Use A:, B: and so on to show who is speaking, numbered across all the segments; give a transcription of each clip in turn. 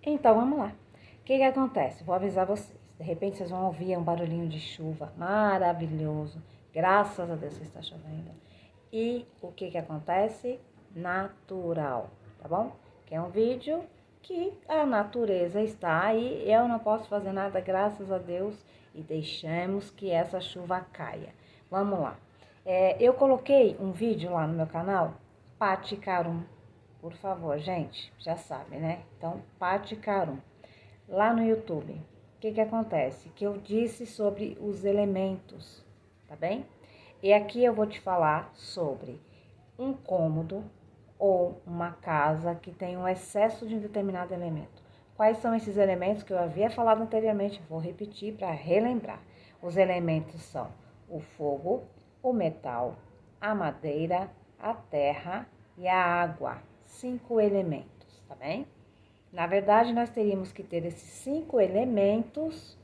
A: Então, vamos lá. O que acontece? Vou avisar vocês. De repente, vocês vão ouvir um barulhinho de chuva maravilhoso. Graças a Deus que está chovendo. E o que acontece? Natural, tá bom? Que é um vídeo que a natureza está aí. Eu não posso fazer nada, graças a Deus. E deixamos que essa chuva caia. Vamos lá. Eu coloquei um vídeo lá no meu canal, Pati Carum. Por favor, gente, já sabe, né? Então, Pati Carum. Lá no YouTube, o que acontece? Que eu disse sobre os elementos, tá bem? E aqui eu vou te falar sobre um cômodo ou uma casa que tem um excesso de um determinado elemento. Quais são esses elementos que eu havia falado anteriormente? Vou repetir para relembrar. Os elementos são o fogo, o metal, a madeira, a terra e a água. 5 elementos, tá bem? Na verdade, nós teríamos que ter esses 5 elementos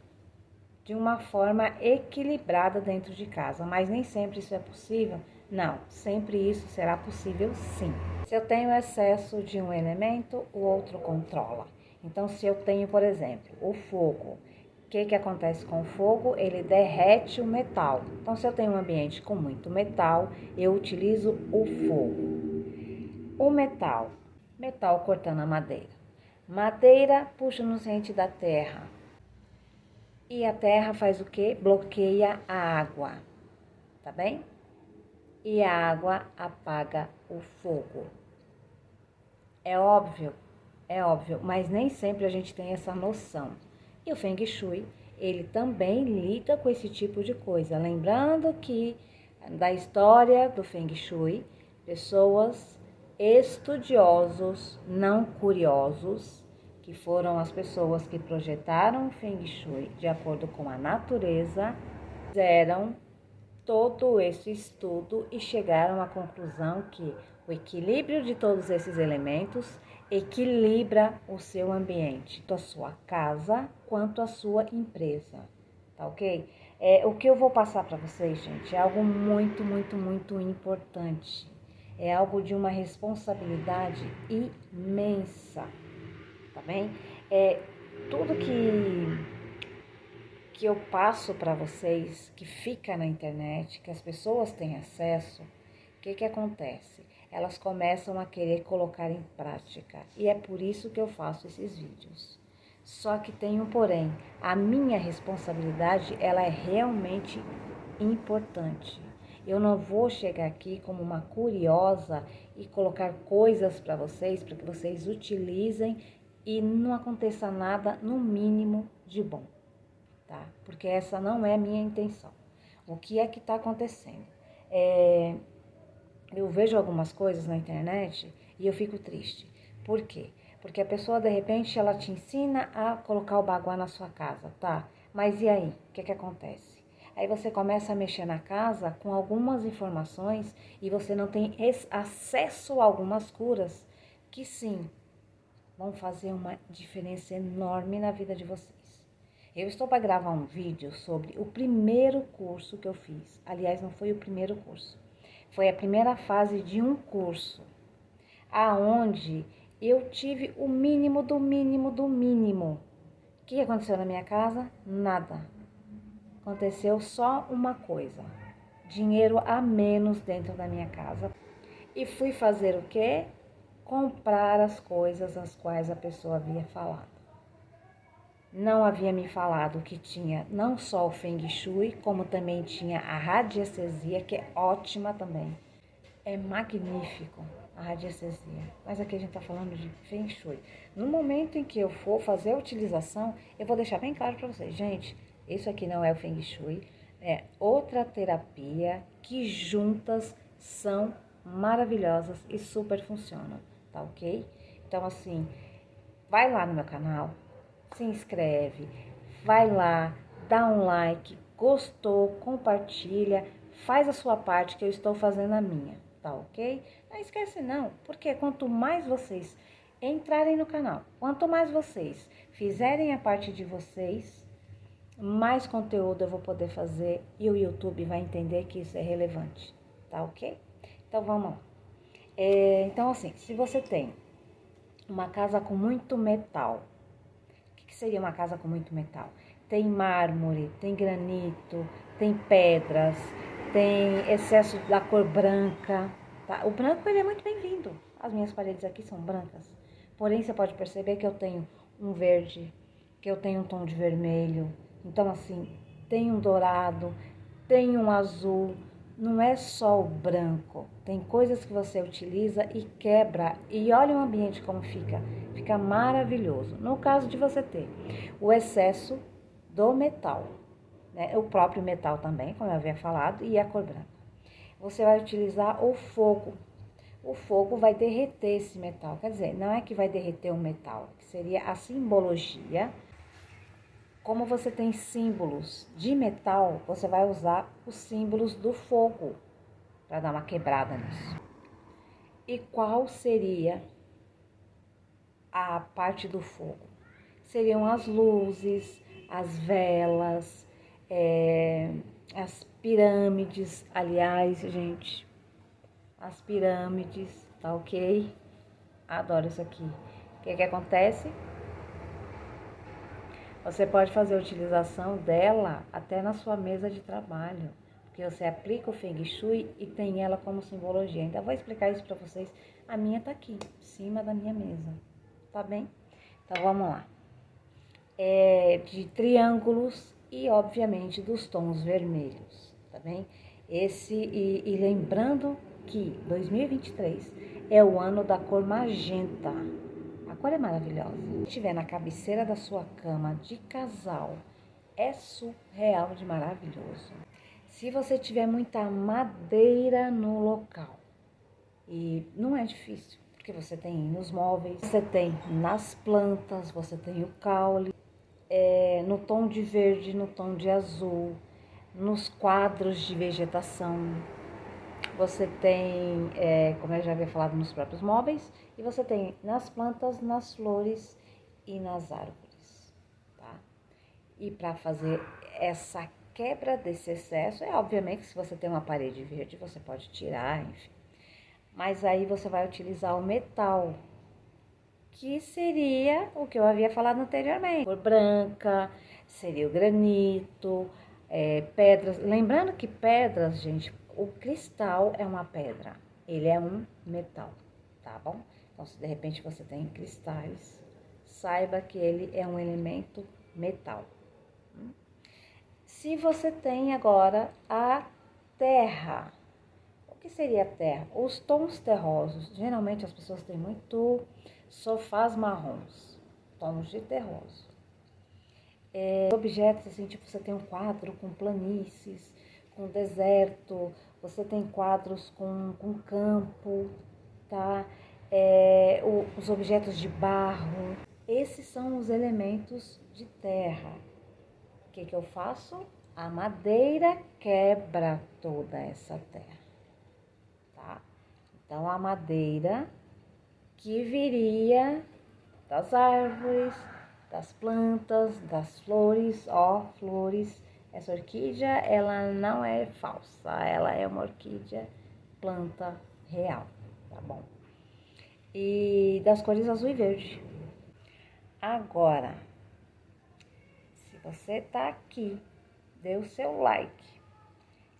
A: de uma forma equilibrada dentro de casa, mas nem sempre isso é possível. Não, sempre isso será possível sim. Se eu tenho excesso de um elemento, o outro controla. Então, se eu tenho, por exemplo, o fogo, o que acontece com o fogo? Ele derrete o metal. Então, se eu tenho um ambiente com muito metal, eu utilizo o fogo. O metal cortando a madeira. Madeira puxa no nutriente da terra. E a terra faz o quê? Bloqueia a água, tá bem? E a água apaga o fogo. É óbvio, mas nem sempre a gente tem essa noção. E o Feng Shui, ele também lida com esse tipo de coisa. Lembrando que da história do Feng Shui, pessoas estudiosos, não curiosos, que foram as pessoas que projetaram o Feng Shui de acordo com a natureza, fizeram todo esse estudo e chegaram à conclusão que o equilíbrio de todos esses elementos equilibra o seu ambiente, tanto a sua casa quanto a sua empresa, tá ok? O que eu vou passar para vocês, gente, é algo muito, muito, muito importante. É algo de uma responsabilidade imensa, tá bem? Tudo que eu passo para vocês, que fica na internet, que as pessoas têm acesso, o que acontece? Elas começam a querer colocar em prática, e é por isso que eu faço esses vídeos. Só que tem um porém, a minha responsabilidade, ela é realmente importante. Eu não vou chegar aqui como uma curiosa e colocar coisas para que vocês utilizem e não aconteça nada, no mínimo, de bom, tá? Porque essa não é a minha intenção. O que é que está acontecendo? Eu vejo algumas coisas na internet e eu fico triste. Por quê? Porque a pessoa, de repente, ela te ensina a colocar o baguá na sua casa, tá? Mas e aí? O que acontece? Aí você começa a mexer na casa com algumas informações e você não tem acesso a algumas curas que sim, vão fazer uma diferença enorme na vida de vocês. Eu estou para gravar um vídeo sobre o primeiro curso que eu fiz. Aliás, não foi o primeiro curso. Foi a primeira fase de um curso, aonde eu tive o mínimo do mínimo do mínimo. O que aconteceu na minha casa? Nada. Aconteceu só uma coisa: dinheiro a menos dentro da minha casa. E fui fazer o quê? Comprar as coisas as quais a pessoa havia falado. Não havia me falado que tinha não só o Feng Shui, como também tinha a radiestesia, que é ótima também. É magnífico a radiestesia. Mas aqui a gente está falando de Feng Shui. No momento em que eu for fazer a utilização, eu vou deixar bem claro para vocês. Gente, isso aqui não é o Feng Shui, é outra terapia que juntas são maravilhosas e super funcionam, tá ok? Então, assim, vai lá no meu canal, se inscreve, vai lá, dá um like, gostou, compartilha, faz a sua parte que eu estou fazendo a minha, tá ok? Não esquece não, porque quanto mais vocês entrarem no canal, quanto mais vocês fizerem a parte de vocês, mais conteúdo eu vou poder fazer e o YouTube vai entender que isso é relevante, tá ok? Então vamos lá. Então assim, se você tem uma casa com muito metal, seria uma casa com muito metal? Tem mármore, tem granito, tem pedras, tem excesso da cor branca, tá? O branco, ele é muito bem-vindo. As minhas paredes aqui são brancas. Porém, você pode perceber que eu tenho um verde, que eu tenho um tom de vermelho. Então, assim, tem um dourado, tem um azul. Não é só o branco. Tem coisas que você utiliza e quebra. E olha o ambiente como fica. Fica maravilhoso. No caso de você ter o excesso do metal, né? O próprio metal também, como eu havia falado, e a cor branca. Você vai utilizar o fogo. O fogo vai derreter esse metal. Quer dizer, não é que vai derreter o metal, que seria a simbologia. Como você tem símbolos de metal, você vai usar os símbolos do fogo para dar uma quebrada nisso. E qual seria a parte do fogo? Seriam as luzes, as velas, as pirâmides. Aliás, gente, as pirâmides, tá ok? Adoro isso aqui. O que acontece? Você pode fazer a utilização dela até na sua mesa de trabalho, porque você aplica o Feng Shui e tem ela como simbologia. Ainda vou explicar isso para vocês. A minha tá aqui, em cima da minha mesa, tá bem? Então vamos lá. De triângulos e obviamente dos tons vermelhos, tá bem? E lembrando que 2023 é o ano da cor magenta. A cor é maravilhosa. Se estiver na cabeceira da sua cama de casal, é surreal de maravilhoso. Se você tiver muita madeira no local, e não é difícil, porque você tem nos móveis, você tem nas plantas, você tem o caule, no tom de verde, no tom de azul, nos quadros de vegetação. Você tem, como eu já havia falado, nos próprios móveis, e você tem nas plantas, nas flores e nas árvores, tá? E para fazer essa quebra desse excesso, obviamente, se você tem uma parede verde, você pode tirar, enfim. Mas aí você vai utilizar o metal, que seria o que eu havia falado anteriormente. Cor branca, seria o granito, pedras. Lembrando que pedras, gente, o cristal é uma pedra, ele é um metal, tá bom? Então, se de repente você tem cristais, saiba que ele é um elemento metal. Se você tem agora a terra, o que seria a terra? Os tons terrosos. Geralmente as pessoas têm muito sofás marrons, tons de terroso. Objetos assim, tipo, você tem um quadro com planícies, com deserto, você tem quadros com campo, tá? Os objetos de barro, esses são os elementos de terra. O que eu faço? A madeira quebra toda essa terra, tá? Então, a madeira que viria das árvores, das plantas, das flores, flores. Essa orquídea, ela não é falsa, ela é uma orquídea planta real, tá bom? E das cores azul e verde. Agora, se você tá aqui, dê o seu like,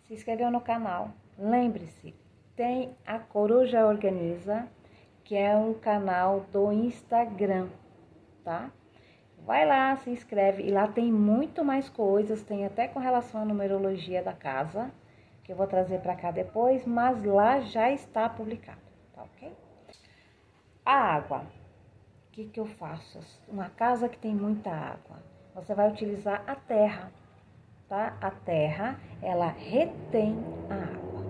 A: se inscreveu no canal, lembre-se, tem a Coruja Organiza, que é um canal do Instagram, tá? Vai lá, se inscreve, e lá tem muito mais coisas, tem até com relação à numerologia da casa, que eu vou trazer para cá depois, mas lá já está publicado, tá ok? A água, o que eu faço? Uma casa que tem muita água, você vai utilizar a terra, tá? A terra, ela retém a água.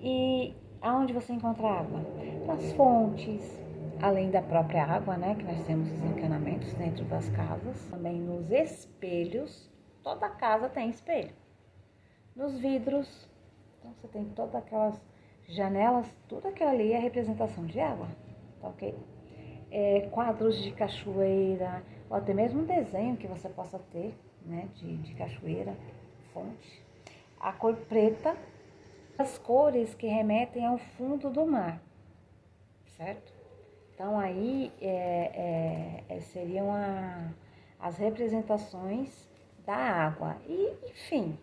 A: E aonde você encontra água? Nas fontes, além da própria água, né, que nós temos os encanamentos dentro das casas, também nos espelhos, toda casa tem espelho. Nos vidros, então você tem todas aquelas janelas, tudo aquilo ali é representação de água, tá ok? Quadros de cachoeira, ou até mesmo um desenho que você possa ter, né, de cachoeira, fonte. A cor preta, as cores que remetem ao fundo do mar, certo? Então aí seriam as representações da água. E, enfim,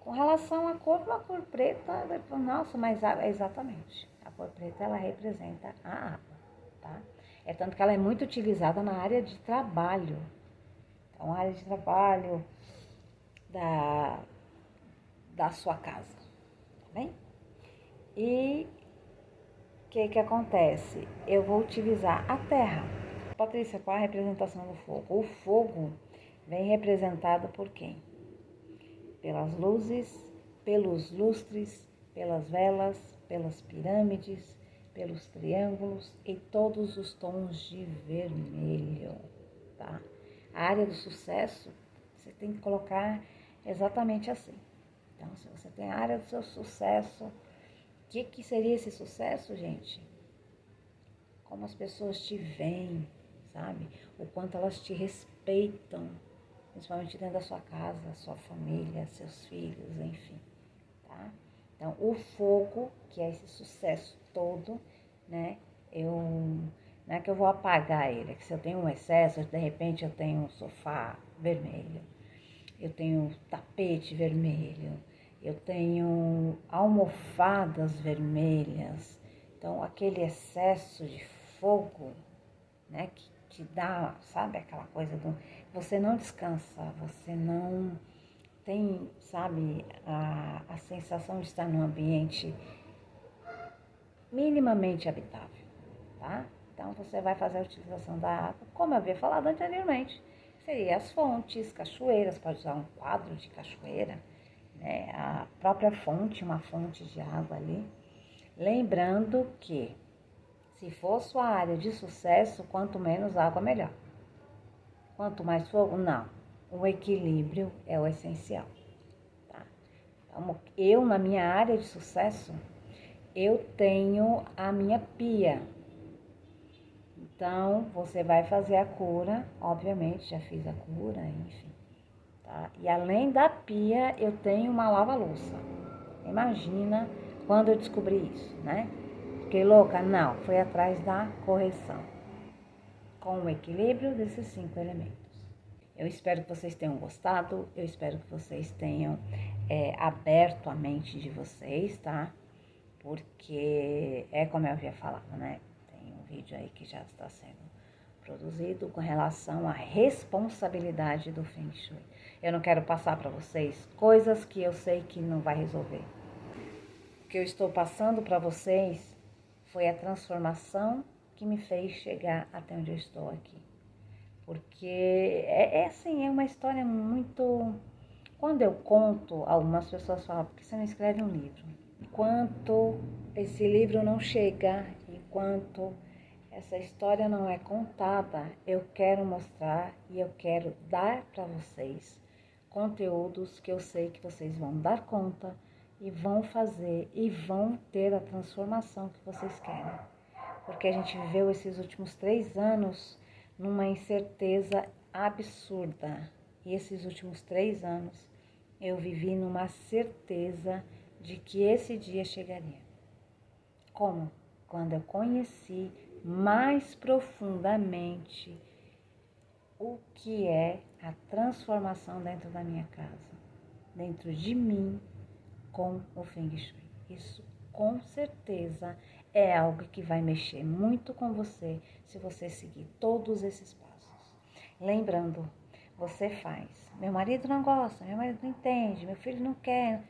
A: com relação à cor, uma cor preta, nossa, mas exatamente, a cor preta ela representa a água, tá? É tanto que ela é muito utilizada na área de trabalho. Então, a área de trabalho da sua casa, tá bem? E o que acontece? Eu vou utilizar a terra. Patrícia, qual a representação do fogo? O fogo vem representado por quem? Pelas luzes, pelos lustres, pelas velas, pelas pirâmides, pelos triângulos e todos os tons de vermelho, tá? A área do sucesso, você tem que colocar exatamente assim. Então, se você tem a área do seu sucesso, o que seria esse sucesso, gente? Como as pessoas te veem, sabe? O quanto elas te respeitam, principalmente dentro da sua casa, sua família, seus filhos, enfim, tá? Então, o fogo, que é esse sucesso todo, né? Não é que eu vou apagar ele, é que se eu tenho um excesso, de repente eu tenho um sofá vermelho, eu tenho tapete vermelho, eu tenho almofadas vermelhas. Então, aquele excesso de fogo, né, que te dá, sabe, aquela coisa do... Você não descansa, você não tem, sabe, a sensação de estar num ambiente minimamente habitável, tá? Então, você vai fazer a utilização da água, como eu havia falado anteriormente. Seria as fontes, cachoeiras, pode usar um quadro de cachoeira, né? A própria fonte, uma fonte de água ali. Lembrando que, se for sua área de sucesso, quanto menos água, melhor. Quanto mais fogo, não. O equilíbrio é o essencial, tá? Então, eu, na minha área de sucesso, eu tenho a minha pia. Então, você vai fazer a cura, obviamente, já fiz a cura, enfim, tá? E além da pia, eu tenho uma lava-louça. Imagina quando eu descobri isso, né? Fiquei louca? Não, foi atrás da correção, com o equilíbrio desses 5 elementos. Eu espero que vocês tenham gostado, eu espero que vocês tenham aberto a mente de vocês, tá? Porque é como eu havia falado, né? Tem um vídeo aí que já está sendo produzido com relação à responsabilidade do Feng Shui. Eu não quero passar para vocês coisas que eu sei que não vai resolver. O que eu estou passando para vocês foi a transformação que me fez chegar até onde eu estou aqui. Porque assim, é uma história muito... Quando eu conto, algumas pessoas falam, por que você não escreve um livro? Enquanto esse livro não chega, enquanto essa história não é contada, eu quero mostrar e eu quero dar para vocês conteúdos que eu sei que vocês vão dar conta e vão fazer e vão ter a transformação que vocês querem. Porque a gente viveu esses últimos 3 anos numa incerteza absurda. E esses últimos 3 anos eu vivi numa certeza de que esse dia chegaria. Como? Quando eu conheci mais profundamente o que é a transformação dentro da minha casa, dentro de mim, com o Feng Shui. Isso, com certeza, é algo que vai mexer muito com você, se você seguir todos esses passos. Lembrando, você faz. Meu marido não gosta, meu marido não entende, meu filho não quer.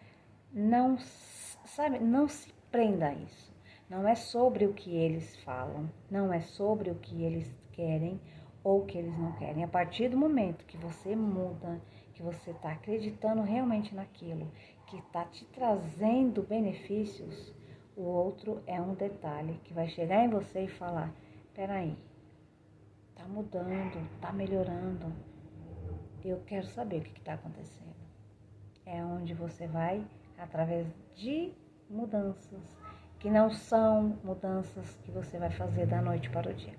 A: Não, sabe, não se prenda a isso. Não é sobre o que eles falam, não é sobre o que eles querem ou o que eles não querem. A partir do momento que você muda, que você está acreditando realmente naquilo, que está te trazendo benefícios, o outro é um detalhe que vai chegar em você e falar, peraí, tá mudando, tá melhorando, eu quero saber o que está acontecendo. É onde você vai, através de mudanças, que não são mudanças que você vai fazer da noite para o dia.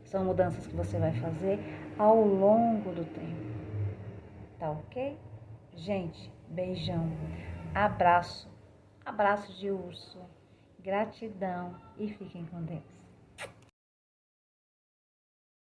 A: São mudanças que você vai fazer ao longo do tempo. Tá ok? Gente, beijão, abraço, abraço de urso, gratidão e fiquem com Deus.